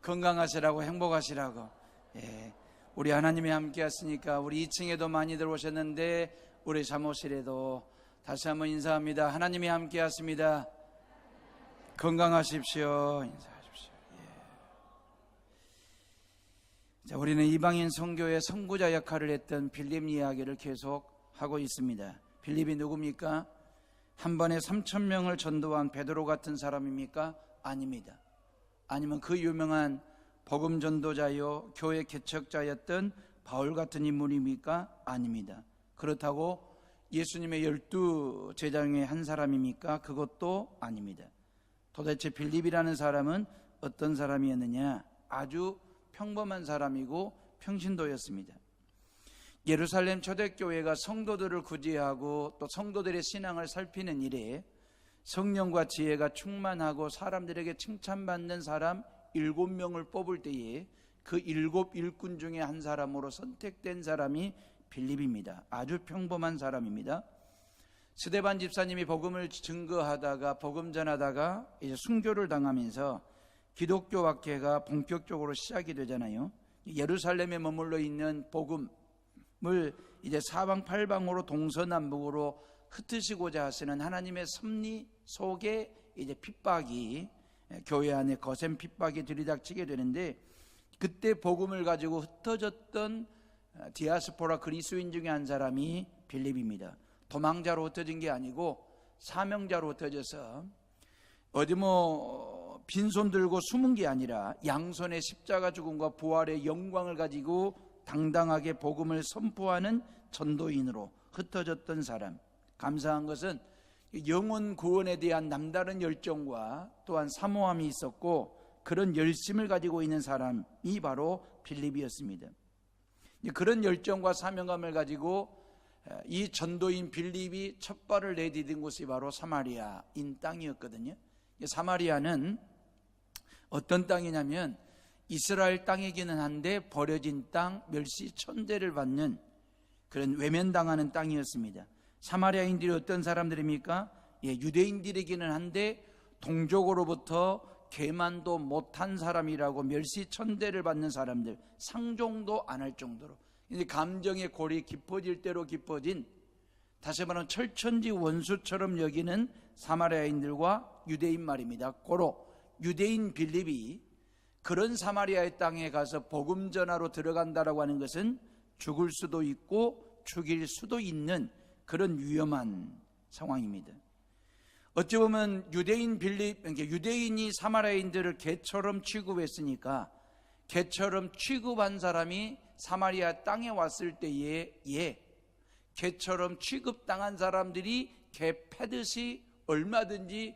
건강하시라고 행복하시라고. 예, 우리 하나님이 함께 하시니까 우리 2층에도 많이들 오셨는데 우리 사무실에도 다시 한번 인사합니다. 하나님이 함께 하십니다. 건강하십시오. 인사하십시오. 예. 자, 우리는 이방인 선교의 선구자 역할을 했던 빌립 이야기를 계속 하고 있습니다. 빌립이 누굽니까? 한 번에 3,000명을 전도한 베드로 같은 사람입니까? 아닙니다. 아니면 그 유명한 복음 전도자요 교회 개척자였던 바울 같은 인물입니까? 아닙니다. 그렇다고 예수님의 12 제자 중에 한 사람입니까? 그것도 아닙니다. 도대체 빌립이라는 사람은 어떤 사람이었느냐? 아주 평범한 사람이고 평신도였습니다. 예루살렘 초대교회가 성도들을 구제하고 또 성도들의 신앙을 살피는 일에 성령과 지혜가 충만하고 사람들에게 칭찬받는 사람 7명을 뽑을 때에 그 7 일꾼 중에 한 사람으로 선택된 사람이 빌립입니다. 아주 평범한 사람입니다. 스데반 집사님이 복음을 증거하다가 복음 전하다가 이제 순교를 당하면서 기독교 학회가 본격적으로 시작이 되잖아요. 예루살렘에 머물러 있는 복음을 이제 사방팔방으로 동서남북으로 흩으시고자 하시는 하나님의 섭리 속에 이제 핍박이, 교회 안에 거센 핍박이 들이닥치게 되는데, 그때 복음을 가지고 흩어졌던 디아스포라 그리스도인 중에 한 사람이 빌립입니다. 도망자로 흩어진 게 아니고 사명자로 흩어져서 어디 빈손 들고 숨은 게 아니라 양손에 십자가 죽음과 부활의 영광을 가지고 당당하게 복음을 선포하는 전도인으로 흩어졌던 사람. 감사한 것은 영혼 구원에 대한 남다른 열정과 또한 사모함이 있었고 그런 열심을 가지고 있는 사람이 바로 빌립이었습니다. 그런 열정과 사명감을 가지고 이 전도인 빌립이 첫 발을 내디딘 곳이 바로 사마리아인 땅이었거든요. 사마리아는 어떤 땅이냐면 이스라엘 땅이기는 한데 버려진 땅, 멸시천대를 받는 그런 외면당하는 땅이었습니다. 사마리아인들이 어떤 사람들입니까? 유대인들이기는 한데 동족으로부터 계만도 못한 사람이라고 멸시천대를 받는 사람들, 상종도 안 할 정도로 이제 감정의 골이 깊어질 대로 깊어진, 다시 말하면 철천지 원수처럼 여기는 사마리아인들과 유대인 말입니다. 고로 유대인 빌립이 그런 사마리아의 땅에 가서 복음 전하러 들어간다라고 하는 것은 죽을 수도 있고 죽일 수도 있는 그런 위험한 상황입니다. 어찌 보면 유대인 빌립, 유대인이 사마리아인들을 개처럼 취급했으니까 개처럼 취급한 사람이 사마리아 땅에 왔을 때에 개처럼 취급당한 사람들이 개 패듯이 얼마든지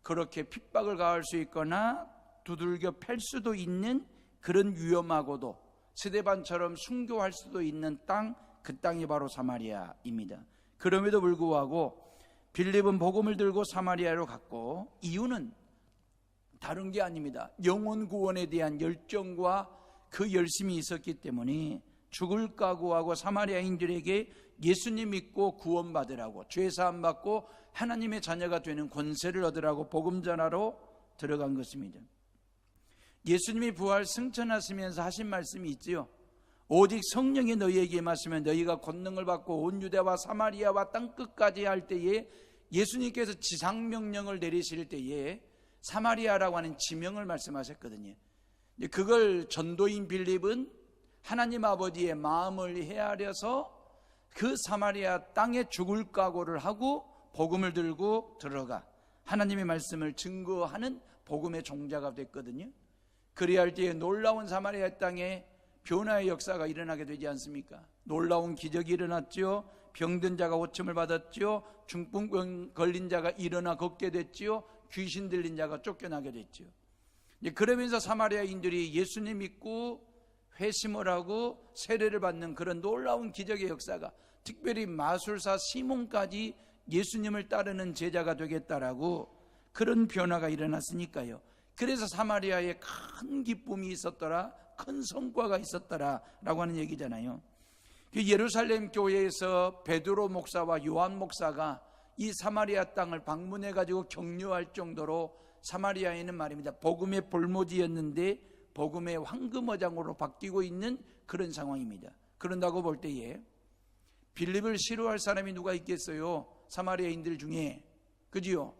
그렇게 핍박을 가할 수 있거나 두들겨 팰 수도 있는 그런 위험하고도 스데반처럼 순교할 수도 있는 땅, 그 땅이 바로 사마리아입니다. 그럼에도 불구하고 빌립은 복음을 들고 사마리아로 갔고, 이유는 다른 게 아닙니다. 영혼 구원에 대한 열정과 그 열심이 있었기 때문에 죽을 각오하고 사마리아인들에게 예수님 믿고 구원받으라고, 죄사함 받고 하나님의 자녀가 되는 권세를 얻으라고 복음 전하러 들어간 것입니다. 예수님이 부활 승천하시면서 하신 말씀이 있지요. 오직 성령이 너희에게 임하시면 너희가 권능을 받고 온 유대와 사마리아와 땅끝까지 할 때에, 예수님께서 지상명령을 내리실 때에 사마리아라고 하는 지명을 말씀하셨거든요. 그걸 전도인 빌립은 하나님 아버지의 마음을 헤아려서 그 사마리아 땅에 죽을 각오를 하고 복음을 들고 들어가 하나님의 말씀을 증거하는 복음의 종자가 됐거든요. 그래야 할 때에 놀라운 사마리아 땅에 변화의 역사가 일어나게 되지 않습니까? 놀라운 기적이 일어났죠. 병든 자가 고침을 받았죠. 중풍병 걸린 자가 일어나 걷게 됐죠. 귀신 들린 자가 쫓겨나게 됐죠. 그러면서 사마리아인들이 예수님 믿고 회심을 하고 세례를 받는 그런 놀라운 기적의 역사가, 특별히 마술사 시몬까지 예수님을 따르는 제자가 되겠다라고 그런 변화가 일어났으니까요. 그래서 사마리아에 큰 기쁨이 있었더라, 큰 성과가 있었더라 라고 하는 얘기잖아요. 예루살렘 교회에서 베드로 목사와 요한 목사가 이 사마리아 땅을 방문해 가지고 격려할 정도로 사마리아에는 말입니다, 복음의 볼모지였는데 복음의 황금어장으로 바뀌고 있는 그런 상황입니다. 그런다고 볼 때에 빌립을 싫어할 사람이 누가 있겠어요? 사마리아인들 중에. 그지요?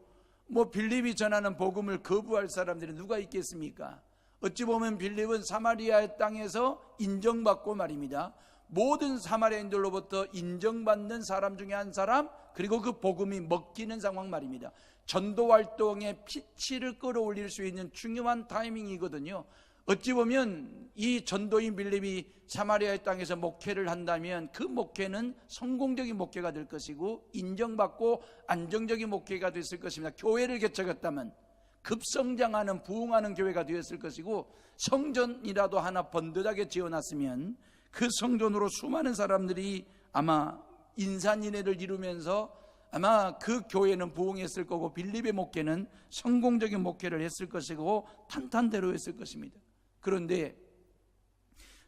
뭐 빌립이 전하는 복음을 거부할 사람들이 누가 있겠습니까? 어찌 보면 빌립은 사마리아 땅에서 인정받고 말입니다. 모든 사마리아인들로부터 인정받는 사람 중에 한 사람, 그리고 그 복음이 먹히는 상황 말입니다. 전도활동의 피치를 끌어올릴 수 있는 중요한 타이밍이거든요. 어찌 보면 이 전도인 빌립이 사마리아의 땅에서 목회를 한다면 그 목회는 성공적인 목회가 될 것이고 인정받고 안정적인 목회가 됐을 것입니다. 교회를 개척했다면 급성장하는 부흥하는 교회가 되었을 것이고, 성전이라도 하나 번듯하게 지어놨으면 그 성전으로 수많은 사람들이 아마 인산인해를 이루면서 아마 그 교회는 부흥했을 거고, 빌립의 목회는 성공적인 목회를 했을 것이고 탄탄대로 했을 것입니다. 그런데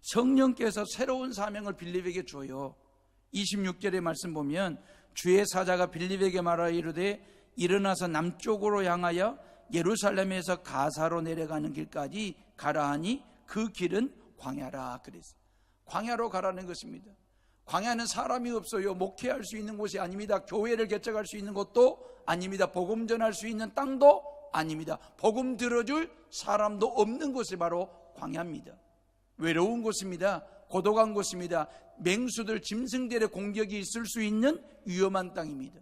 성령께서 새로운 사명을 빌립에게 줘요. 26절의 말씀 보면 주의 사자가 빌립에게 말하여 이르되 일어나서 남쪽으로 향하여 예루살렘에서 가사로 내려가는 길까지 가라 하니 그 길은 광야라 그랬어요. 광야로 가라는 것입니다. 광야는 사람이 없어요. 목회할 수 있는 곳이 아닙니다. 교회를 개척할 수 있는 곳도 아닙니다. 복음 전할 수 있는 땅도 아닙니다. 복음 들어줄 사람도 없는 곳이 바로 광야입니다. 외로운 곳입니다. 고독한 곳입니다. 맹수들, 짐승들의 공격이 있을 수 있는 위험한 땅입니다.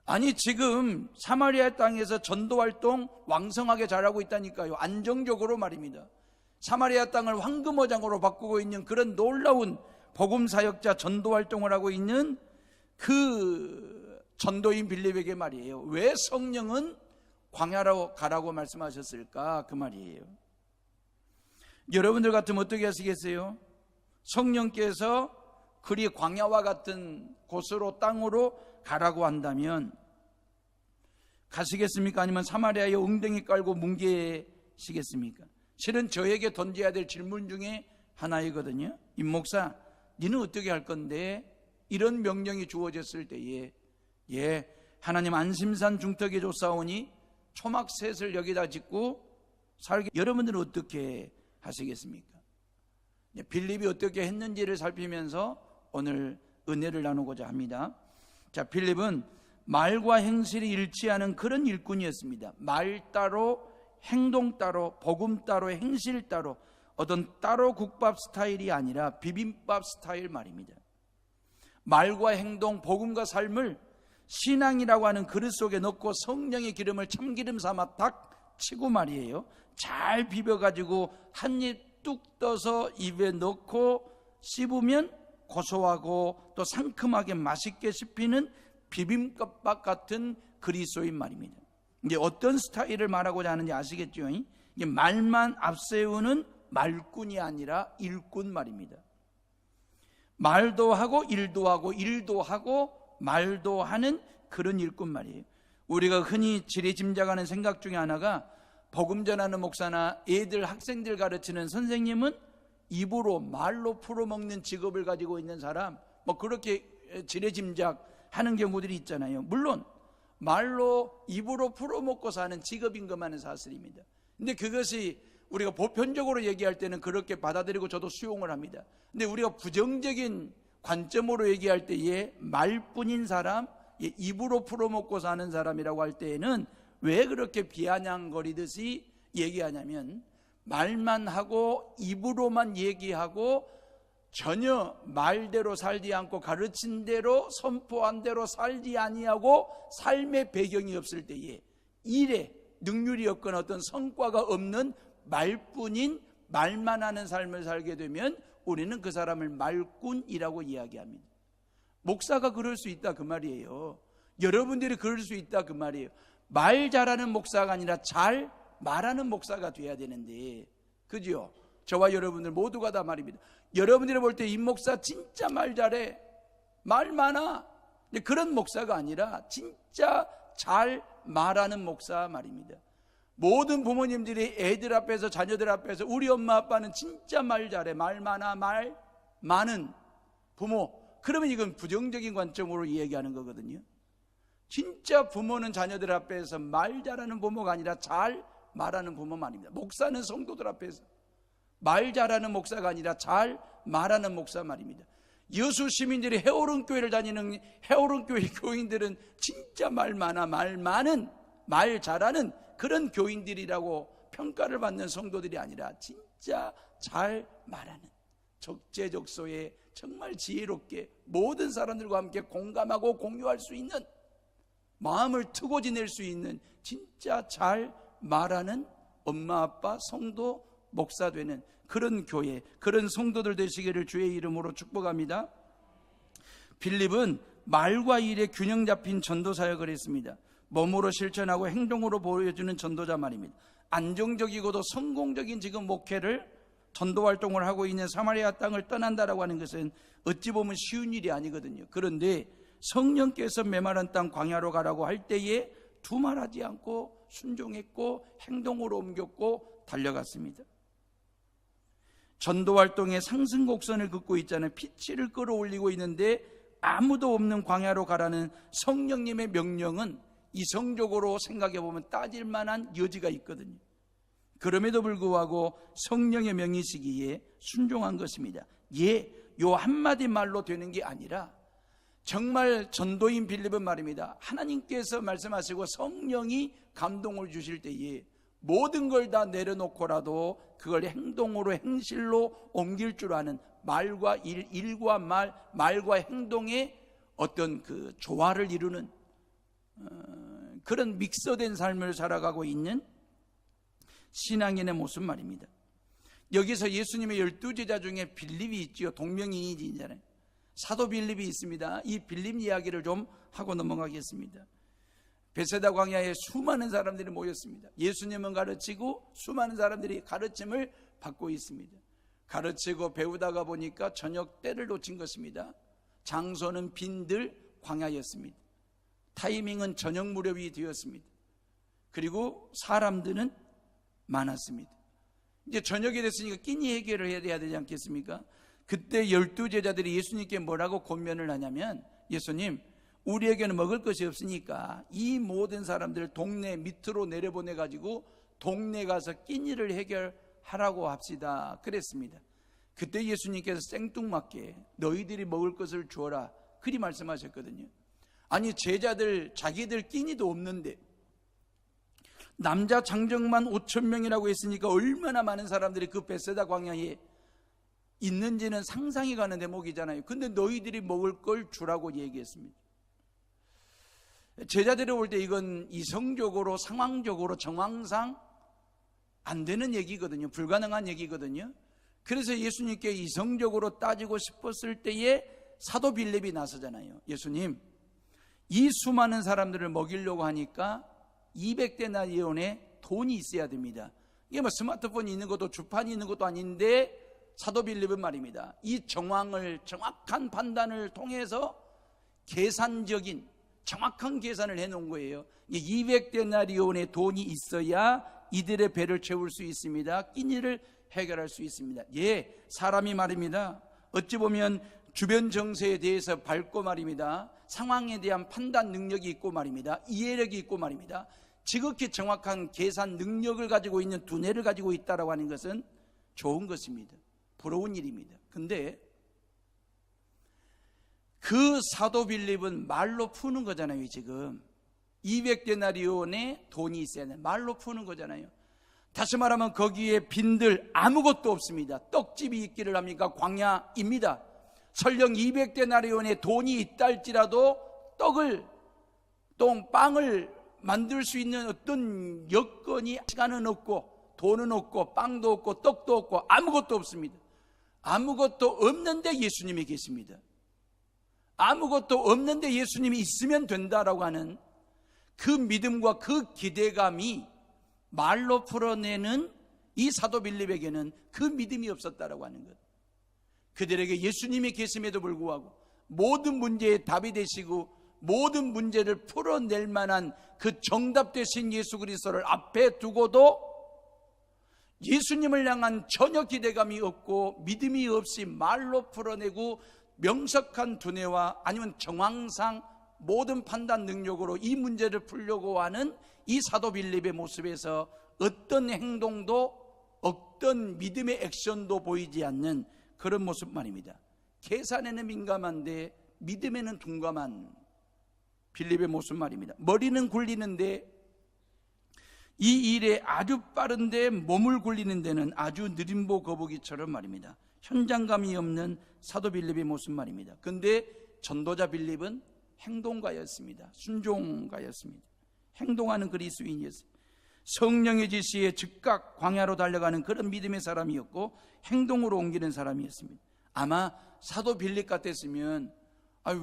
아니 지금 사마리아 땅에서 전도활동 왕성하게 잘하고 있다니까요. 안정적으로 말입니다. 사마리아 땅을 황금어장으로 바꾸고 있는 그런 놀라운 복음사역자 전도활동을 하고 있는 그 전도인 빌립에게 말이에요. 왜 성령은 광야로 가라고 말씀하셨을까? 그 말이에요. 여러분들 같으면 어떻게 하시겠어요? 성령께서 그리 광야와 같은 곳으로 땅으로 가라고 한다면 가시겠습니까? 아니면 사마리아에 엉덩이 깔고 뭉개시겠습니까? 실은 저에게 던져야 될 질문 중에 하나이거든요. 임 목사, 니는 어떻게 할 건데? 이런 명령이 주어졌을 때에 하나님 안심산 중턱에 줬사오니 초막셋을 여기다 짓고 살게, 여러분들은 어떻게 하시겠습니까? 빌립이 어떻게 했는지를 살피면서 오늘 은혜를 나누고자 합니다. 자, 빌립은 말과 행실이 일치하는 그런 일꾼이었습니다. 말 따로, 행동 따로, 복음 따로, 행실 따로, 어떤 따로 국밥 스타일이 아니라 비빔밥 스타일 말입니다. 말과 행동, 복음과 삶을 신앙이라고 하는 그릇 속에 넣고 성령의 기름을 참기름 삼아 딱 치고 말이에요. 잘 비벼가지고 한 입 뚝 떠서 입에 넣고 씹으면 고소하고 또 상큼하게 맛있게 씹히는 비빔밥 같은 그리스도인 말입니다. 이제 어떤 스타일을 말하고자 하는지 아시겠죠? 이게 말만 앞세우는 말꾼이 아니라 일꾼 말입니다. 말도 하고 일도 하고 일도 하고 말도 하는 그런 일꾼 말이에요. 우리가 흔히 지레짐작하는 생각 중에 하나가 복음 전하는 목사나 애들 학생들 가르치는 선생님은 입으로 말로 풀어먹는 직업을 가지고 있는 사람, 뭐 그렇게 지레짐작하는 경우들이 있잖아요. 물론 말로 입으로 풀어먹고 사는 직업인 것만은 사실입니다. 근데 그것이 우리가 보편적으로 얘기할 때는 그렇게 받아들이고 저도 수용을 합니다. 근데 우리가 부정적인 관점으로 얘기할 때에 말뿐인 사람, 입으로 풀어먹고 사는 사람이라고 할 때에는 왜 그렇게 비아냥거리듯이 얘기하냐면, 말만 하고 입으로만 얘기하고 전혀 말대로 살지 않고 가르친 대로 선포한 대로 살지 아니하고 삶의 배경이 없을 때에 일에 능률이 없거나 어떤 성과가 없는 말뿐인 말만 하는 삶을 살게 되면 우리는 그 사람을 말꾼이라고 이야기합니다. 목사가 그럴 수 있다 그 말이에요. 여러분들이 그럴 수 있다 그 말이에요. 말 잘하는 목사가 아니라 잘 말하는 목사가 돼야 되는데, 그죠? 저와 여러분들 모두가 다 말입니다. 여러분들이 볼 때 이 목사 진짜 말 잘해, 말 많아, 근데 그런 목사가 아니라 진짜 잘 말하는 목사 말입니다. 모든 부모님들이 애들 앞에서, 자녀들 앞에서 우리 엄마 아빠는 진짜 말 잘해, 말 많아, 말 많은 부모, 그러면 이건 부정적인 관점으로 얘기하는 거거든요. 진짜 부모는 자녀들 앞에서 말 잘하는 부모가 아니라 잘 말하는 부모 말입니다. 목사는 성도들 앞에서 말 잘하는 목사가 아니라 잘 말하는 목사 말입니다. 여수 시민들이 해오른 교회를 다니는 해오른 교회 교인들은 진짜 말 많아, 말 많은, 말 잘하는 그런 교인들이라고 평가를 받는 성도들이 아니라 진짜 잘 말하는, 적재적소에 정말 지혜롭게 모든 사람들과 함께 공감하고 공유할 수 있는, 마음을 트고 지낼 수 있는 진짜 잘 말하는 엄마 아빠 성도 목사 되는 그런 교회, 그런 성도들 되시기를 주의 이름으로 축복합니다. 빌립은 말과 일의 균형 잡힌 전도 사역을 했습니다. 몸으로 실천하고 행동으로 보여주는 전도자 말입니다. 안정적이고도 성공적인 지금 목회를, 전도 활동을 하고 있는 사마리아 땅을 떠난다라고 하는 것은 어찌 보면 쉬운 일이 아니거든요. 그런데 성령께서 메마른 땅 광야로 가라고 할 때에 두말하지 않고 순종했고 행동으로 옮겼고 달려갔습니다. 전도 활동의 상승 곡선을 긋고 있잖아요. 피치를 끌어올리고 있는데 아무도 없는 광야로 가라는 성령님의 명령은 이성적으로 생각해 보면 따질 만한 여지가 있거든요. 그럼에도 불구하고 성령의 명이시기에 순종한 것입니다. 요 한마디 말로 되는 게 아니라 정말 전도인 빌립은 말입니다. 하나님께서 말씀하시고 성령이 감동을 주실 때에 모든 걸 다 내려놓고라도 그걸 행동으로, 행실로 옮길 줄 아는, 말과 일과 말과 행동의 어떤 그 조화를 이루는 그런 믹서된 삶을 살아가고 있는 신앙인의 모습 말입니다. 여기서 예수님의 12제자 중에 빌립이 있지요. 동명이인이잖아요. 사도 빌립이 있습니다. 이 빌립 이야기를 좀 하고 넘어가겠습니다. 베세다 광야에 수많은 사람들이 모였습니다. 예수님은 가르치고 수많은 사람들이 가르침을 받고 있습니다. 가르치고 배우다가 보니까 저녁 때를 놓친 것입니다. 장소는 빈들 광야였습니다. 타이밍은 저녁 무렵이 되었습니다. 그리고 사람들은 많았습니다. 이제 저녁이 됐으니까 끼니 해결을 해야 되지 않겠습니까? 그때 12제자들이 예수님께 뭐라고 권면을 하냐면, 예수님, 우리에게는 먹을 것이 없으니까 이 모든 사람들 동네 밑으로 내려보내가지고 동네 가서 끼니를 해결하라고 합시다 그랬습니다. 그때 예수님께서 생뚱맞게 너희들이 먹을 것을 주어라 그리 말씀하셨거든요. 아니, 제자들 자기들 끼니도 없는데 남자 장정만 5,000명이라고 했으니까 얼마나 많은 사람들이 그 베세다 광야에 있는지는 상상이 가는 대목이잖아요. 근데 너희들이 먹을 걸 주라고 얘기했습니다. 제자들이 볼 때 이건 이성적으로, 상황적으로, 정황상 안 되는 얘기거든요. 불가능한 얘기거든요. 그래서 예수님께 이성적으로 따지고 싶었을 때에 사도 빌립이 나서잖아요. 예수님, 이 수많은 사람들을 먹이려고 하니까 200데나리온의 돈이 있어야 됩니다. 이게 뭐 스마트폰이 있는 것도 주판이 있는 것도 아닌데 사도 빌립은 말입니다. 이 정황을, 정확한 판단을 통해서 계산적인 정확한 계산을 해놓은 거예요. 200데나리온의 돈이 있어야 이들의 배를 채울 수 있습니다. 끼니를 해결할 수 있습니다. 사람이 말입니다. 어찌 보면 주변 정세에 대해서 밝고 말입니다. 상황에 대한 판단 능력이 있고 말입니다. 이해력이 있고 말입니다. 지극히 정확한 계산 능력을 가지고 있는 두뇌를 가지고 있다라고 하는 것은 좋은 것입니다. 부러운 일입니다. 근데 그 사도 빌립은 말로 푸는 거잖아요. 지금 200데나리온의 돈이 있어야 돼. 말로 푸는 거잖아요. 다시 말하면 거기에 빈들 아무것도 없습니다. 떡집이 있기를 합니까? 광야입니다. 설령 200데나리온의 돈이 있다 할지라도 빵을 만들 수 있는 어떤 여건이, 시간은 없고 돈은 없고 빵도 없고 떡도 없고 아무것도 없습니다. 아무것도 없는데 예수님이 계십니다. 아무것도 없는데 예수님이 있으면 된다라고 하는 그 믿음과 그 기대감이 말로 풀어내는 이 사도 빌립에게는 그 믿음이 없었다라고 하는 것. 그들에게 예수님이 계심에도 불구하고 모든 문제의 답이 되시고 모든 문제를 풀어낼 만한 그 정답 되신 예수 그리스도를 앞에 두고도 예수님을 향한 전혀 기대감이 없고 믿음이 없이 말로 풀어내고 명석한 두뇌와 아니면 정황상 모든 판단 능력으로 이 문제를 풀려고 하는 이 사도 빌립의 모습에서 어떤 행동도 어떤 믿음의 액션도 보이지 않는 그런 모습 말입니다. 계산에는 민감한데 믿음에는 둔감한 빌립의 모습 말입니다. 머리는 굴리는데 이 일에 아주 빠른데 몸을 굴리는 데는 아주 느림보 거북이처럼 말입니다. 현장감이 없는 사도 빌립의 모습 말입니다. 그런데 전도자 빌립은 행동가였습니다. 순종가였습니다. 행동하는 그리스도인이었어요. 성령의 지시에 즉각 광야로 달려가는 그런 믿음의 사람이었고 행동으로 옮기는 사람이었습니다. 아마 사도 빌립 같았으면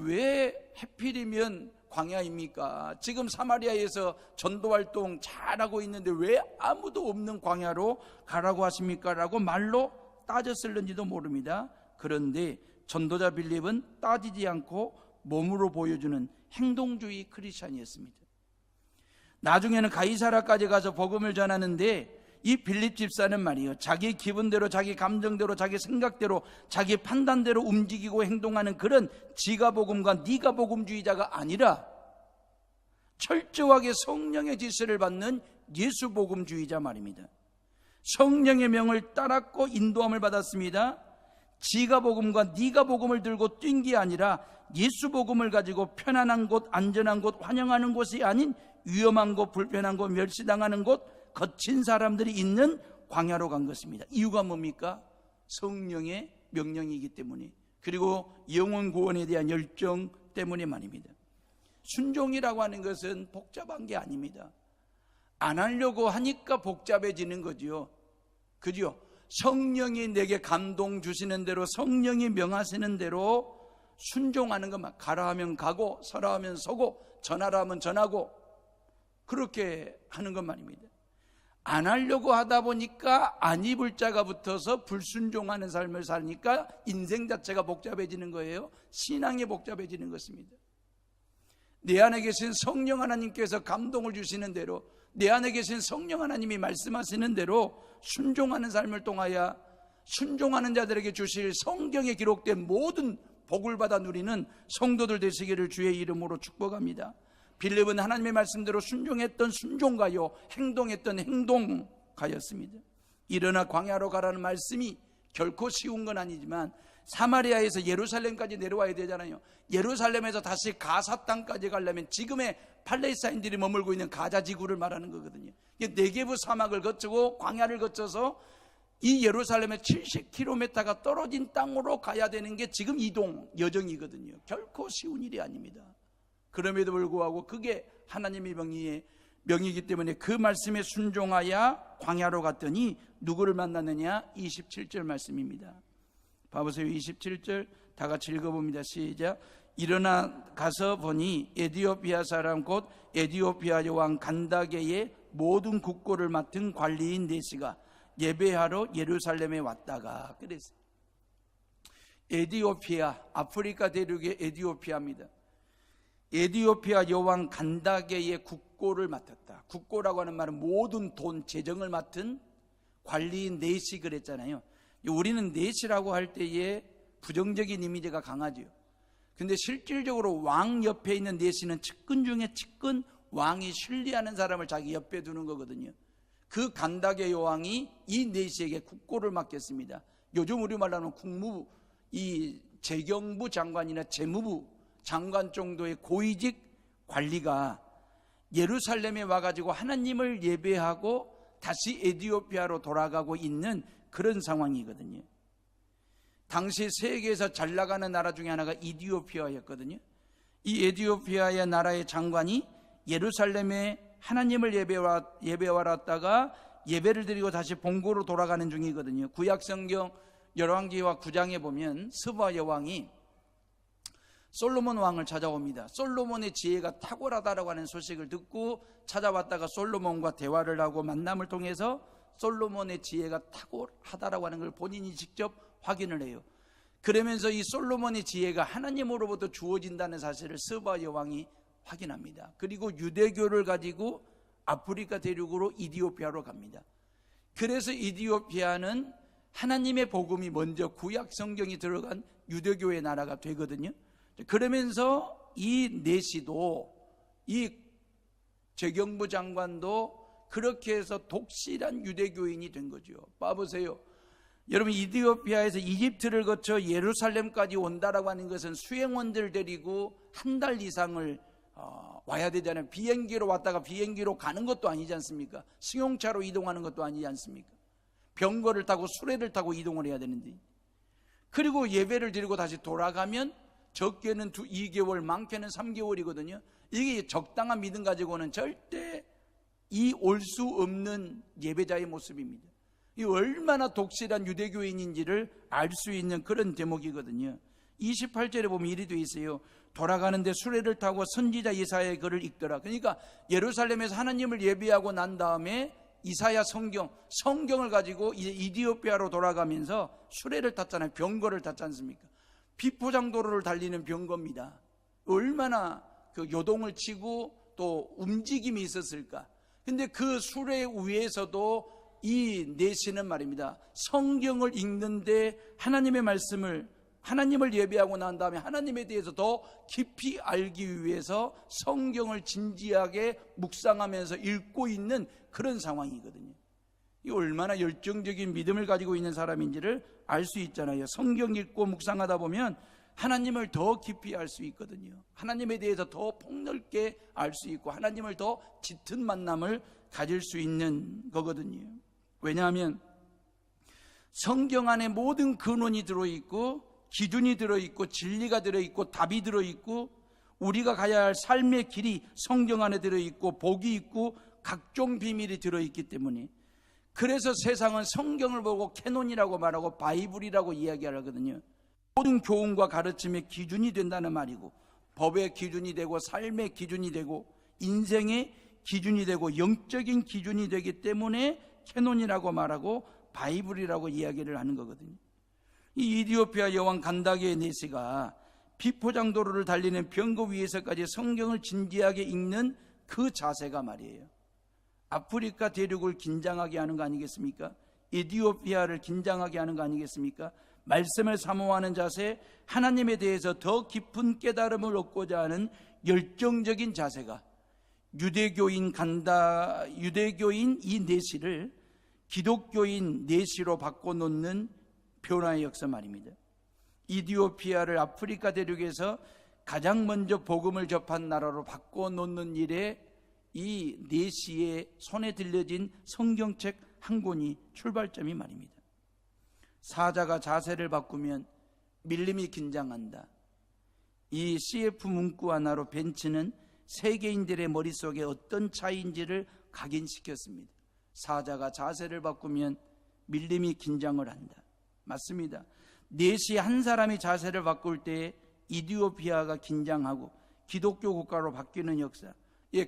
왜 하필이면 광야입니까? 지금 사마리아에서 전도활동 잘하고 있는데 왜 아무도 없는 광야로 가라고 하십니까? 라고 말로 따졌을는지도 모릅니다. 그런데 전도자 빌립은 따지지 않고 몸으로 보여주는 행동주의 크리스찬이었습니다. 나중에는 가이사라까지 가서 복음을 전하는데 이 빌립 집사는 말이에요, 자기 기분대로, 자기 감정대로, 자기 생각대로, 자기 판단대로 움직이고 행동하는 그런 지가복음과 니가복음주의자가 아니라 철저하게 성령의 지시를 받는 예수복음주의자 말입니다. 성령의 명을 따랐고 인도함을 받았습니다. 지가복음과 니가복음을 들고 뛴 게 아니라 예수복음을 가지고 편안한 곳, 안전한 곳, 환영하는 곳이 아닌 위험한 곳, 불편한 곳, 멸시당하는 곳, 거친 사람들이 있는 광야로 간 것입니다. 이유가 뭡니까? 성령의 명령이기 때문에, 그리고 영혼 구원에 대한 열정 때문에 말입니다. 순종이라고 하는 것은 복잡한 게 아닙니다. 안 하려고 하니까 복잡해지는 거지요. 그죠? 성령이 내게 감동 주시는 대로, 성령이 명하시는 대로 순종하는 것만, 가라 하면 가고 서라 하면 서고 전하라 하면 전하고 그렇게 하는 것 말입니다. 안 하려고 하다 보니까 안 입을 자가 붙어서 불순종하는 삶을 사니까 인생 자체가 복잡해지는 거예요. 신앙이 복잡해지는 것입니다. 내 안에 계신 성령 하나님께서 감동을 주시는 대로, 내 안에 계신 성령 하나님이 말씀하시는 대로 순종하는 삶을 통하여 순종하는 자들에게 주실 성경에 기록된 모든 복을 받아 누리는 성도들 되시기를 주의 이름으로 축복합니다. 빌립은 하나님의 말씀대로 순종했던 순종가요, 행동했던 행동가였습니다. 일어나 광야로 가라는 말씀이 결코 쉬운 건 아니지만 사마리아에서 예루살렘까지 내려와야 되잖아요. 예루살렘에서 다시 가사 땅까지 가려면 지금의 팔레스타인들이 머물고 있는 가자 지구를 말하는 거거든요. 네게브 사막을 거치고 광야를 거쳐서 이 예루살렘의 70km가 떨어진 땅으로 가야 되는 게 지금 이동 여정이거든요. 결코 쉬운 일이 아닙니다. 그럼에도 불구하고 그게 하나님의 명이기 때문에 그 말씀에 순종하여 광야로 갔더니 누구를 만났느냐? 27절 말씀입니다. 봐보세요. 27절 다 같이 읽어봅니다. 시작. 일어나 가서 보니 에디오피아 사람 곧 에디오피아 여왕 간다게의 모든 국고를 맡은 관리인 네시가 예배하러 예루살렘에 왔다가 그랬어요. 에디오피아, 아프리카 대륙의 에디오피아입니다. 에디오피아 여왕 간다게의 국고를 맡았다. 국고라고 하는 말은 모든 돈, 재정을 맡은 관리인 네시 그랬잖아요. 우리는 네시라고 할 때에 부정적인 이미지가 강하죠. 근데 실질적으로 왕 옆에 있는 네시는 측근 중에 측근, 왕이 신뢰하는 사람을 자기 옆에 두는 거거든요. 그 간다게 여왕이 이 네시에게 국고를 맡겼습니다. 요즘 우리말로 하는 국무부, 이 재경부 장관이나 재무부 장관 정도의 고위직 관리가 예루살렘에 와가지고 하나님을 예배하고 다시 에디오피아로 돌아가고 있는 그런 상황이거든요. 당시 세계에서 잘 나가는 나라 중에 하나가 이디오피아였거든요. 이 에디오피아의 나라의 장관이 예루살렘에 하나님을 예배하러 예배를 드리고 다시 본고로 돌아가는 중이거든요. 구약성경 열왕기와 9장에 보면 스바 여왕이 솔로몬 왕을 찾아옵니다. 솔로몬의 지혜가 탁월하다라고 하는 소식을 듣고 찾아왔다가 솔로몬과 대화를 하고 만남을 통해서 솔로몬의 지혜가 탁월하다라고 하는 걸 본인이 직접 확인을 해요. 그러면서 이 솔로몬의 지혜가 하나님으로부터 주어진다는 사실을 스바 여왕이 확인합니다. 그리고 유대교를 가지고 아프리카 대륙으로 이디오피아로 갑니다. 그래서 이디오피아는 하나님의 복음이 먼저 구약 성경이 들어간 유대교의 나라가 되거든요. 그러면서 이 네시도, 이 재경부 장관도 그렇게 해서 독실한 유대교인이 된 거죠. 봐보세요. 여러분, 이디오피아에서 이집트를 거쳐 예루살렘까지 온다라고 하는 것은 수행원들 데리고 한 달 이상을 와야 되잖아요. 비행기로 왔다가 비행기로 가는 것도 아니지 않습니까? 승용차로 이동하는 것도 아니지 않습니까? 병거를 타고 수레를 타고 이동을 해야 되는데, 그리고 예배를 드리고 다시 돌아가면 적게는 2개월, 많게는 3개월이거든요. 이게 적당한 믿음 가지고는 절대 올 수 없는 예배자의 모습입니다. 이 얼마나 독실한 유대교인인지를 알 수 있는 그런 대목이거든요. 28절에 보면 이리 되어 있어요. 돌아가는데 수레를 타고 선지자 이사야의 글을 읽더라. 그러니까 예루살렘에서 하나님을 예배하고 난 다음에 이사야 성경을 가지고 이제 이디오피아로 돌아가면서 수레를 탔잖아요. 병거를 탔지 않습니까? 비포장도로를 달리는 병거입니다. 얼마나 그 요동을 치고 또 움직임이 있었을까. 근데 그 수레 위에서도 이 내시는 말입니다. 성경을 읽는데 하나님을 예배하고 난 다음에 하나님에 대해서 더 깊이 알기 위해서 성경을 진지하게 묵상하면서 읽고 있는 그런 상황이거든요. 이 얼마나 열정적인 믿음을 가지고 있는 사람인지를 알 수 있잖아요. 성경 읽고 묵상하다 보면 하나님을 더 깊이 알 수 있거든요. 하나님에 대해서 더 폭넓게 알 수 있고 하나님을 더 짙은 만남을 가질 수 있는 거거든요. 왜냐하면 성경 안에 모든 근원이 들어있고 기준이 들어있고 진리가 들어있고 답이 들어있고 우리가 가야 할 삶의 길이 성경 안에 들어있고 복이 있고 각종 비밀이 들어있기 때문에, 그래서 세상은 성경을 보고 캐논이라고 말하고 바이블이라고 이야기하거든요. 모든 교훈과 가르침의 기준이 된다는 말이고, 법의 기준이 되고 삶의 기준이 되고 인생의 기준이 되고 영적인 기준이 되기 때문에 캐논이라고 말하고 바이블이라고 이야기를 하는 거거든요. 이 이디오피아 여왕 간다게의 내시가 비포장도로를 달리는 병거 위에서까지 성경을 진지하게 읽는 그 자세가 말이에요. 아프리카 대륙을 긴장하게 하는 거 아니겠습니까? 이디오피아를 긴장하게 하는 거 아니겠습니까? 말씀을 사모하는 자세, 하나님에 대해서 더 깊은 깨달음을 얻고자 하는 열정적인 자세가 유대교인 이 내시를 기독교인 내시로 바꿔놓는 변화의 역사 말입니다. 이디오피아를 아프리카 대륙에서 가장 먼저 복음을 접한 나라로 바꿔놓는 일에 이 내시의 손에 들려진 성경책 한 권이 출발점이 말입니다. 사자가 자세를 바꾸면 밀림이 긴장한다. 이 CF 문구 하나로 벤츠는 세계인들의 머릿속에 어떤 차이인지를 각인시켰습니다. 사자가 자세를 바꾸면 밀림이 긴장을 한다. 맞습니다. 내시 한 사람이 자세를 바꿀 때 이디오피아가 긴장하고 기독교 국가로 바뀌는 역사.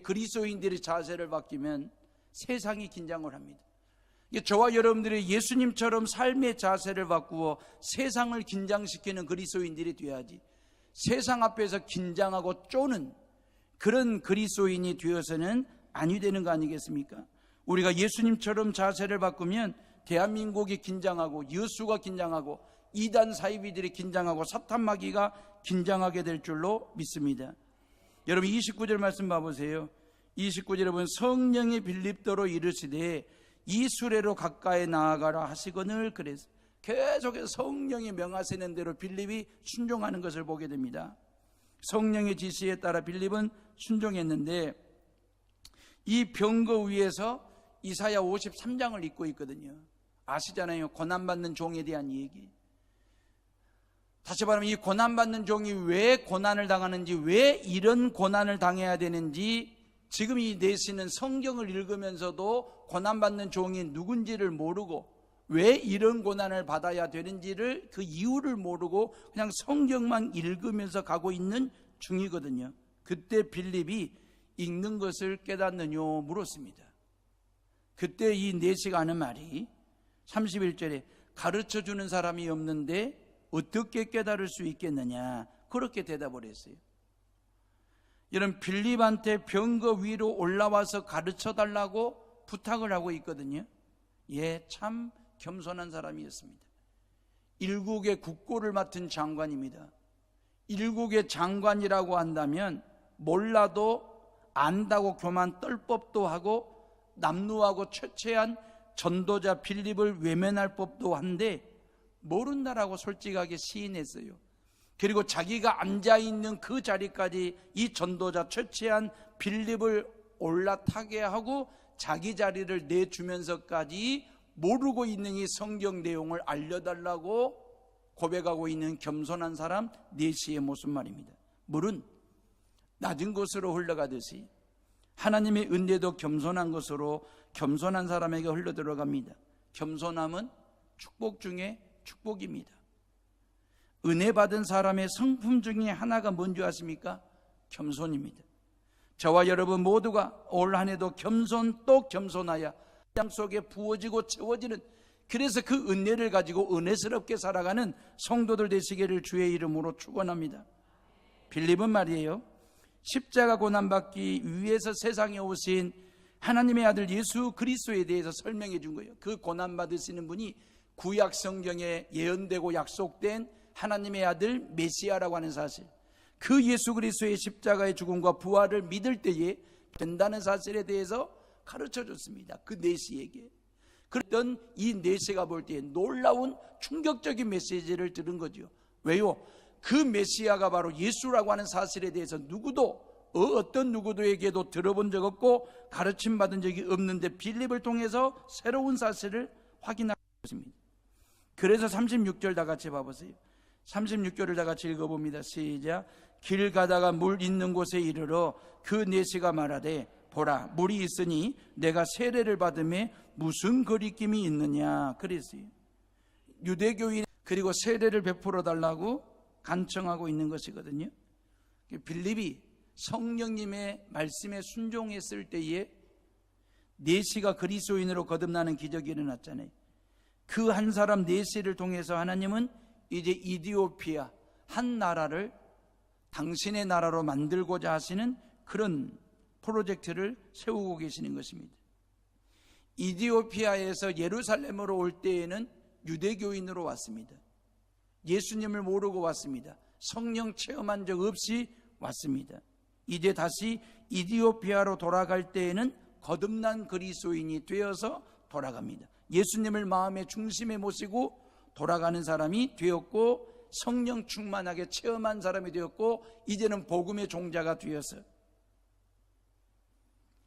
그리스도인들이 자세를 바뀌면 세상이 긴장을 합니다. 저와 여러분들이 예수님처럼 삶의 자세를 바꾸어 세상을 긴장시키는 그리스도인들이 돼야지, 세상 앞에서 긴장하고 쪼는 그런 그리스도인이 되어서는 아니 되는 거 아니겠습니까? 우리가 예수님처럼 자세를 바꾸면 대한민국이 긴장하고 여수가 긴장하고 이단 사이비들이 긴장하고 사탄 마귀가 긴장하게 될 줄로 믿습니다. 여러분 29절 말씀 봐보세요. 29절에 보면 성령이 빌립더로 이르시되 이 수레로 가까이 나아가라 하시거늘 그래서 계속해서 성령이 명하시는 대로 빌립이 순종하는 것을 보게 됩니다. 성령의 지시에 따라 빌립은 순종했는데 이 병거 위에서 이사야 53장을 읽고 있거든요. 아시잖아요. 고난받는 종에 대한 얘기. 다시 말하면 이 고난받는 종이 왜 고난을 당하는지, 왜 이런 고난을 당해야 되는지, 지금 이 내시는 성경을 읽으면서도 고난받는 종이 누군지를 모르고 왜 이런 고난을 받아야 되는지를, 그 이유를 모르고 그냥 성경만 읽으면서 가고 있는 중이거든요. 그때 빌립이 읽는 것을 깨닫느뇨 물었습니다. 그때 이 내시가 하는 말이 31절에 가르쳐주는 사람이 없는데 어떻게 깨달을 수 있겠느냐, 그렇게 대답을 했어요. 여러분, 빌립한테 병거 위로 올라와서 가르쳐달라고 부탁을 하고 있거든요. 참 겸손한 사람이었습니다. 일국의 국고를 맡은 장관입니다. 일국의 장관이라고 한다면 몰라도 안다고 교만 떨 법도 하고 남루하고 최초한 전도자 빌립을 외면할 법도 한데 모른다라고 솔직하게 시인했어요. 그리고 자기가 앉아있는 그 자리까지 이 전도자 최초한 빌립을 올라타게 하고 자기 자리를 내주면서까지 모르고 있는 이 성경 내용을 알려달라고 고백하고 있는 겸손한 사람 네시의 모습 말입니다. 물은 낮은 곳으로 흘러가듯이 하나님의 은혜도 겸손한 것으로 겸손한 사람에게 흘러들어갑니다. 겸손함은 축복 중에 축복입니다. 은혜 받은 사람의 성품 중에 하나가 뭔지 아십니까? 겸손입니다. 저와 여러분 모두가 올 한 해도 겸손 또 겸손하여 땅 속에 부어지고 채워지는, 그래서 그 은혜를 가지고 은혜스럽게 살아가는 성도들 되시기를 주의 이름으로 축원합니다. 빌립은 말이에요, 십자가 고난받기 위해서 세상에 오신 하나님의 아들 예수 그리스도에 대해서 설명해 준 거예요. 그 고난받으시는 분이 구약 성경에 예언되고 약속된 하나님의 아들 메시아라고 하는 사실, 그 예수 그리스도의 십자가의 죽음과 부활을 믿을 때에 된다는 사실에 대해서 가르쳐 줬습니다. 그 네시에게. 그랬던 이 네시가 볼 때에 놀라운 충격적인 메시지를 들은 거죠. 왜요? 그 메시아가 바로 예수라고 하는 사실에 대해서 누구도 어떤 누구도에게도 들어본 적 없고 가르침 받은 적이 없는데 빌립을 통해서 새로운 사실을 확인하고 있습니다. 그래서 36절 다 같이 봐보세요. 36절을 다 같이 읽어봅니다. 시작. 길 가다가 물 있는 곳에 이르러 그 네시가 말하되 보라 물이 있으니 내가 세례를 받음에 무슨 거리낌이 있느냐 그랬어요. 유대교인 그리고 세례를 베풀어 달라고 간청하고 있는 것이거든요. 빌립이 성령님의 말씀에 순종했을 때에 네시가 그리스도인으로 거듭나는 기적이 일어났잖아요. 그 한 사람 네시를 통해서 하나님은 이제 이디오피아 한 나라를 당신의 나라로 만들고자 하시는 그런 프로젝트를 세우고 계시는 것입니다. 이디오피아에서 예루살렘으로 올 때에는 유대교인으로 왔습니다. 예수님을 모르고 왔습니다. 성령 체험한 적 없이 왔습니다. 이제 다시 이디오피아로 돌아갈 때에는 거듭난 그리스도인이 되어서 돌아갑니다. 예수님을 마음의 중심에 모시고 돌아가는 사람이 되었고 성령 충만하게 체험한 사람이 되었고 이제는 복음의 종자가 되어서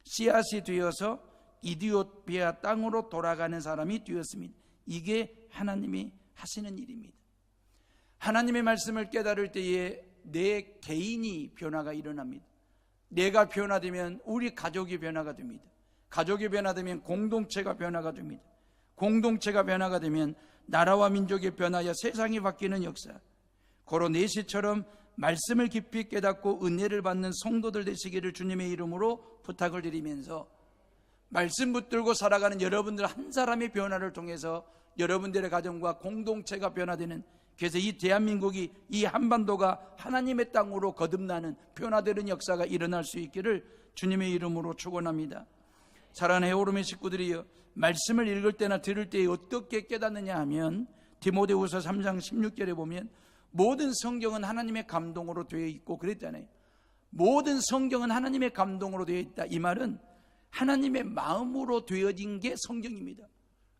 씨앗이 되어서 이디오피아 땅으로 돌아가는 사람이 되었습니다. 이게 하나님이 하시는 일입니다. 하나님의 말씀을 깨달을 때에 내 개인이 변화가 일어납니다. 내가 변화되면 우리 가족이 변화가 됩니다. 가족이 변화되면 공동체가 변화가 됩니다. 공동체가 변화가 되면 나라와 민족이 변하여 세상이 바뀌는 역사, 고로 네시처럼 말씀을 깊이 깨닫고 은혜를 받는 성도들 되시기를 주님의 이름으로 부탁을 드리면서 말씀 붙들고 살아가는 여러분들 한 사람의 변화를 통해서 여러분들의 가정과 공동체가 변화되는, 그래서 이 대한민국이, 이 한반도가 하나님의 땅으로 거듭나는 변화되는 역사가 일어날 수 있기를 주님의 이름으로 축원합니다. 사랑하는 해오름의 식구들이여, 말씀을 읽을 때나 들을 때 어떻게 깨닫느냐 하면 디모데후서 3장 16절에 보면 모든 성경은 하나님의 감동으로 되어 있고 그랬잖아요. 모든 성경은 하나님의 감동으로 되어 있다. 이 말은 하나님의 마음으로 되어진 게 성경입니다.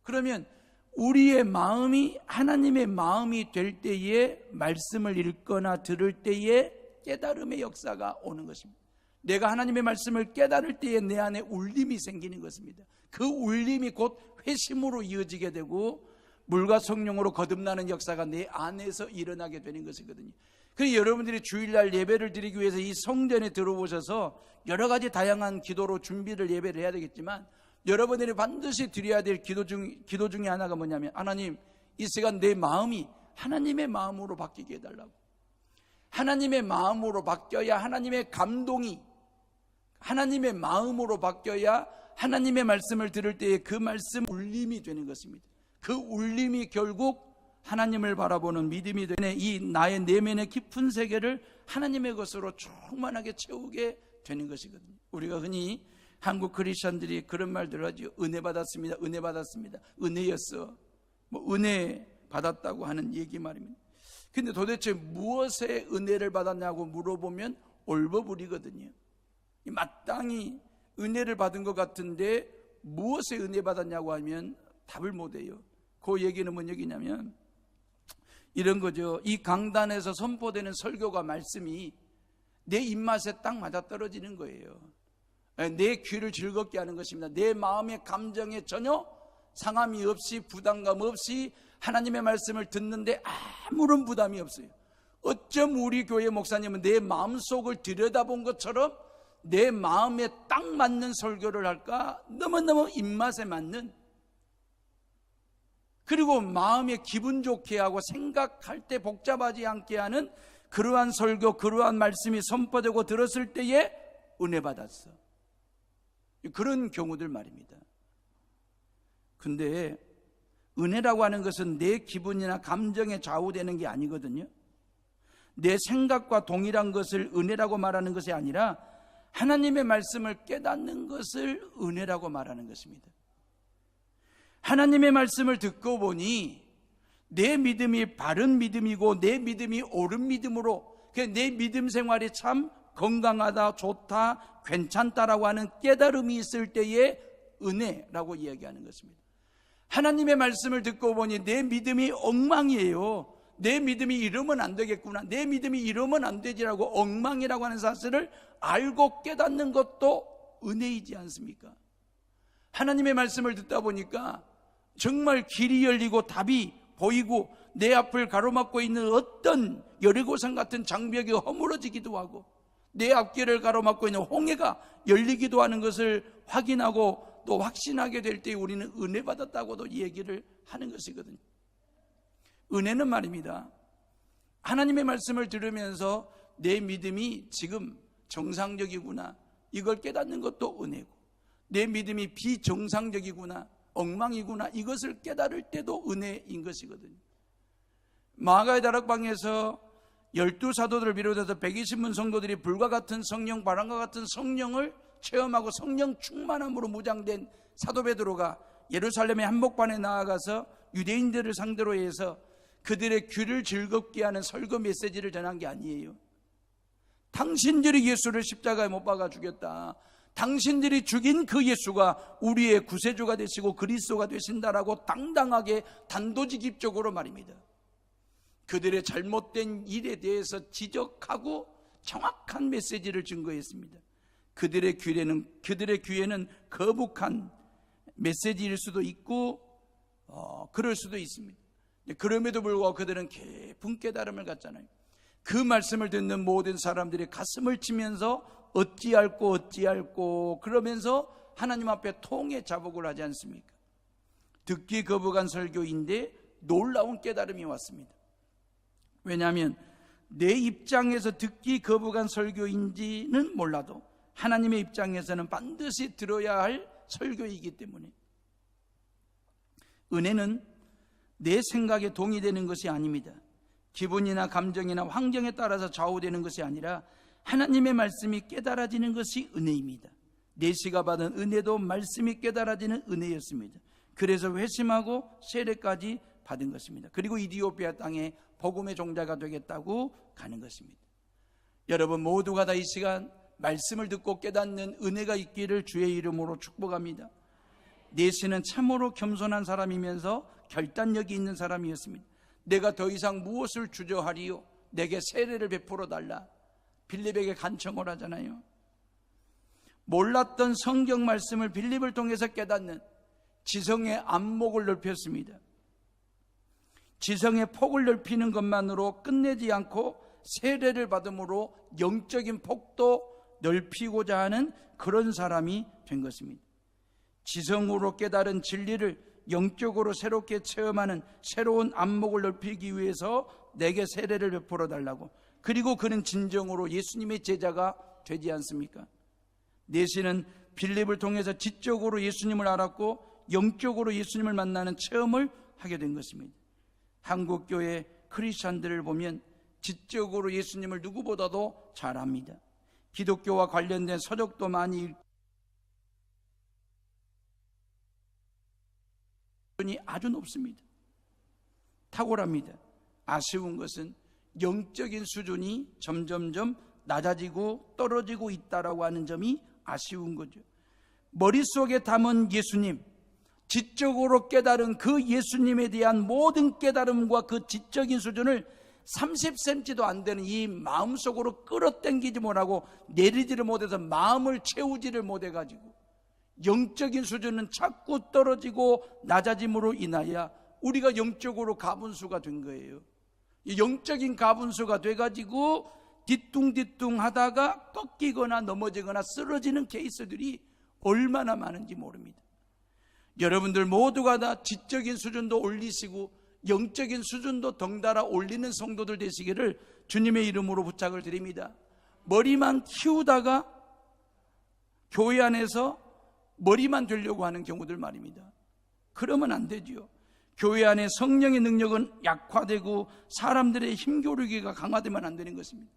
그러면 우리의 마음이 하나님의 마음이 될 때에 말씀을 읽거나 들을 때에 깨달음의 역사가 오는 것입니다. 내가 하나님의 말씀을 깨달을 때에 내 안에 울림이 생기는 것입니다. 그 울림이 곧 회심으로 이어지게 되고 물과 성령으로 거듭나는 역사가 내 안에서 일어나게 되는 것이거든요. 그래서 여러분들이 주일날 예배를 드리기 위해서 이 성전에 들어오셔서 여러 가지 다양한 기도로 준비를 예배를 해야 되겠지만 여러분들이 반드시 드려야 될 기도 중에 하나가 뭐냐면, 하나님 이 시간 내 마음이 하나님의 마음으로 바뀌게 해달라고. 하나님의 마음으로 바뀌어야 하나님의 감동이 하나님의 마음으로 바뀌어야 하나님의 말씀을 들을 때에 그 말씀 울림이 되는 것입니다. 그 울림이 결국 하나님을 바라보는 믿음이 되는 이 나의 내면의 깊은 세계를 하나님의 것으로 충만하게 채우게 되는 것이거든요. 우리가 흔히 한국 크리스천들이 그런 말들을 하죠. 은혜 받았습니다. 은혜 받았습니다. 은혜였어. 은혜 받았다고 하는 얘기 말입니다. 근데 도대체 무엇에 은혜를 받았냐고 물어보면 올버불이거든요. 마땅히 은혜를 받은 것 같은데 무엇에 은혜 받았냐고 하면 답을 못해요. 그 얘기는 뭔 얘기냐면 이런 거죠. 이 강단에서 선포되는 설교가 말씀이 내 입맛에 딱 맞아떨어지는 거예요. 내 귀를 즐겁게 하는 것입니다. 내 마음의 감정에 전혀 상함이 없이 부담감 없이 하나님의 말씀을 듣는데 아무런 부담이 없어요. 어쩜 우리 교회 목사님은 내 마음속을 들여다본 것처럼 내 마음에 딱 맞는 설교를 할까? 너무너무 입맛에 맞는, 그리고 마음에 기분 좋게 하고 생각할 때 복잡하지 않게 하는 그러한 설교, 그러한 말씀이 선포되고 들었을 때에 은혜 받았어. 그런 경우들 말입니다. 근데 은혜라고 하는 것은 내 기분이나 감정에 좌우되는 게 아니거든요. 내 생각과 동일한 것을 은혜라고 말하는 것이 아니라 하나님의 말씀을 깨닫는 것을 은혜라고 말하는 것입니다. 하나님의 말씀을 듣고 보니 내 믿음이 바른 믿음이고 내 믿음이 옳은 믿음으로 내 믿음 생활이 참 건강하다, 좋다, 괜찮다라고 하는 깨달음이 있을 때에 은혜라고 이야기하는 것입니다. 하나님의 말씀을 듣고 보니 내 믿음이 엉망이에요. 내 믿음이 이러면 안 되겠구나, 내 믿음이 이러면 안 되지라고 엉망이라고 하는 사실을 알고 깨닫는 것도 은혜이지 않습니까? 하나님의 말씀을 듣다 보니까 정말 길이 열리고 답이 보이고 내 앞을 가로막고 있는 어떤 여리고성 같은 장벽이 허물어지기도 하고 내 앞길을 가로막고 있는 홍해가 열리기도 하는 것을 확인하고 또 확신하게 될 때 우리는 은혜 받았다고도 얘기를 하는 것이거든요. 은혜는 말입니다, 하나님의 말씀을 들으면서 내 믿음이 지금 정상적이구나, 이걸 깨닫는 것도 은혜고, 내 믿음이 비정상적이구나, 엉망이구나, 이것을 깨달을 때도 은혜인 것이거든요. 마가의 다락방에서 12사도들을 비롯해서 120문 성도들이 불과 같은 성령, 바람과 같은 성령을 체험하고 성령 충만함으로 무장된 사도 베드로가 예루살렘의 한복판에 나아가서 유대인들을 상대로 해서 그들의 귀를 즐겁게 하는 설교 메시지를 전한 게 아니에요. 당신들이 예수를 십자가에 못 박아 죽였다, 당신들이 죽인 그 예수가 우리의 구세주가 되시고 그리스도가 되신다라고 당당하게 단도직입적으로 말입니다. 그들의 잘못된 일에 대해서 지적하고 정확한 메시지를 증거했습니다. 그들의 귀에는 거북한 메시지일 수도 있고 그럴 수도 있습니다. 그럼에도 불구하고 그들은 깊은 깨달음을 갖잖아요. 그 말씀을 듣는 모든 사람들이 가슴을 치면서 어찌할꼬 그러면서 하나님 앞에 통해 자복을 하지 않습니까? 듣기 거북한 설교인데 놀라운 깨달음이 왔습니다. 왜냐하면 내 입장에서 듣기 거북한 설교인지는 몰라도 하나님의 입장에서는 반드시 들어야 할 설교이기 때문에, 은혜는 내 생각에 동의되는 것이 아닙니다. 기분이나 감정이나 환경에 따라서 좌우되는 것이 아니라 하나님의 말씀이 깨달아지는 것이 은혜입니다. 내시가 받은 은혜도 말씀이 깨달아지는 은혜였습니다. 그래서 회심하고 세례까지 받은 것입니다. 그리고 이디오피아 땅에 복음의 종자가 되겠다고 가는 것입니다. 여러분 모두가 다 이 시간 말씀을 듣고 깨닫는 은혜가 있기를 주의 이름으로 축복합니다. 내시는 참으로 겸손한 사람이면서 결단력이 있는 사람이었습니다. 내가 더 이상 무엇을 주저하리요? 내게 세례를 베풀어 달라. 빌립에게 간청을 하잖아요. 몰랐던 성경 말씀을 빌립을 통해서 깨닫는 지성의 안목을 넓혔습니다. 지성의 폭을 넓히는 것만으로 끝내지 않고 세례를 받음으로 영적인 폭도 넓히고자 하는 그런 사람이 된 것입니다. 지성으로 깨달은 진리를 영적으로 새롭게 체험하는 새로운 안목을 넓히기 위해서 내게 세례를 베풀어 달라고. 그리고 그는 진정으로 예수님의 제자가 되지 않습니까? 내시는 빌립을 통해서 지적으로 예수님을 알았고 영적으로 예수님을 만나는 체험을 하게 된 것입니다. 한국교회 크리스찬들을 보면 지적으로 예수님을 누구보다도 잘 압니다. 기독교와 관련된 서적도 많이 읽고 아주 높습니다. 탁월합니다. 아쉬운 것은 영적인 수준이 점점점 낮아지고 떨어지고 있다라고 하는 점이 아쉬운 거죠. 머릿속에 담은 예수님, 지적으로 깨달은 그 예수님에 대한 모든 깨달음과 그 지적인 수준을 30cm도 안 되는 이 마음속으로 끌어당기지 못하고 내리지를 못해서 마음을 채우지를 못해가지고 영적인 수준은 자꾸 떨어지고 낮아짐으로 인하여 우리가 영적으로 가분수가 된 거예요. 영적인 가분수가 돼가지고 뒤뚱뒤뚱 하다가 꺾이거나 넘어지거나 쓰러지는 케이스들이 얼마나 많은지 모릅니다. 여러분들 모두가 다 지적인 수준도 올리시고 영적인 수준도 덩달아 올리는 성도들 되시기를 주님의 이름으로 부탁을 드립니다. 머리만 키우다가 교회 안에서 머리만 되려고 하는 경우들 말입니다. 그러면 안 되죠. 교회 안에 성령의 능력은 약화되고 사람들의 힘겨루기가 강화되면 안 되는 것입니다.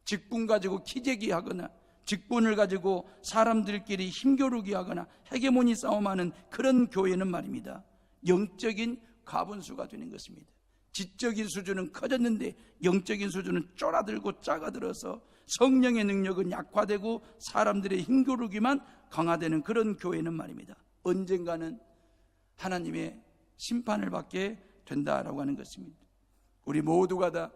직분 가지고 키재기 하거나 직분을 가지고 사람들끼리 힘겨루기 하거나 헤게모니 싸움하는 그런 교회는 말입니다, 영적인 가분수가 되는 것입니다. 지적인 수준은 커졌는데 영적인 수준은 쫄아들고 작아들어서 성령의 능력은 약화되고 사람들의 힘겨루기만 강화되는 그런 교회는 말입니다, 언젠가는 하나님의 심판을 받게 된다라고 하는 것입니다. 우리 모두가 다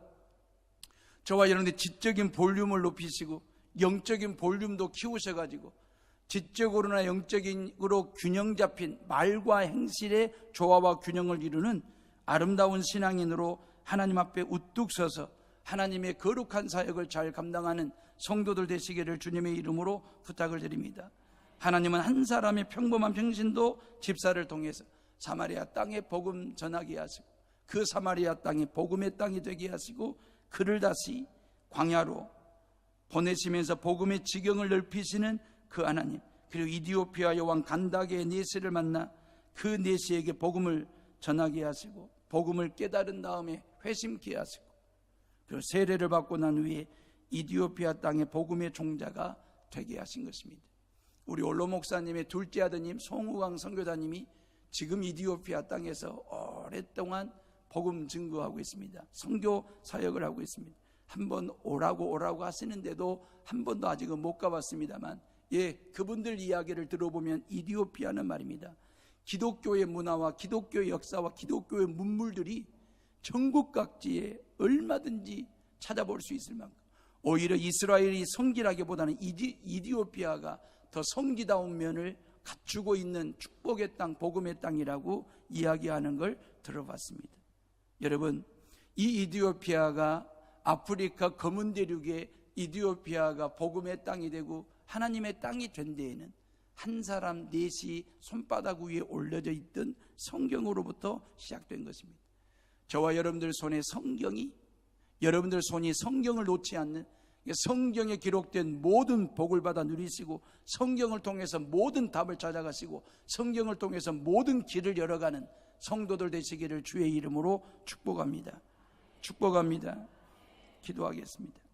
저와 여러분들 지적인 볼륨을 높이시고 영적인 볼륨도 키우셔가지고 지적으로나 영적인으로 균형 잡힌 말과 행실의 조화와 균형을 이루는 아름다운 신앙인으로 하나님 앞에 우뚝 서서 하나님의 거룩한 사역을 잘 감당하는 성도들 되시기를 주님의 이름으로 부탁을 드립니다. 하나님은 한 사람의 평범한 평신도 집사를 통해서 사마리아 땅에 복음 전하게 하시고 그 사마리아 땅이 복음의 땅이 되게 하시고 그를 다시 광야로 보내시면서 복음의 지경을 넓히시는 그 하나님, 그리고 이디오피아 여왕 간다게의 내시를 만나 그 내시에게 복음을 전하게 하시고 복음을 깨달은 다음에 회심케 하시고 그리고 세례를 받고 난 후에 이디오피아 땅의 복음의 종자가 되게 하신 것입니다. 우리 올로 목사님의 둘째 아드님 송우광 선교사님이 지금 이디오피아 땅에서 오랫동안 복음 증거하고 있습니다. 선교 사역을 하고 있습니다. 한번 오라고 하시는데도 한 번도 아직은 못 가봤습니다만, 그분들 이야기를 들어보면 이디오피아는 말입니다, 기독교의 문화와 기독교의 역사와 기독교의 문물들이 전국 각지에 얼마든지 찾아볼 수 있을 만큼, 오히려 이스라엘이 성기라기보다는 이디오피아가 더 성기다운 면을 갖추고 있는 축복의 땅, 복음의 땅이라고 이야기하는 걸 들어봤습니다. 여러분, 이 이디오피아가 아프리카 검은 대륙의 이디오피아가 복음의 땅이 되고 하나님의 땅이 된 데에는 한 사람 넷이 손바닥 위에 올려져 있던 성경으로부터 시작된 것입니다. 저와 여러분들 손에 성경이, 여러분들 손이 성경을 놓지 않는, 성경에 기록된 모든 복을 받아 누리시고 성경을 통해서 모든 답을 찾아가시고 성경을 통해서 모든 길을 열어가는 성도들 되시기를 주의 이름으로 축복합니다. 기도하겠습니다.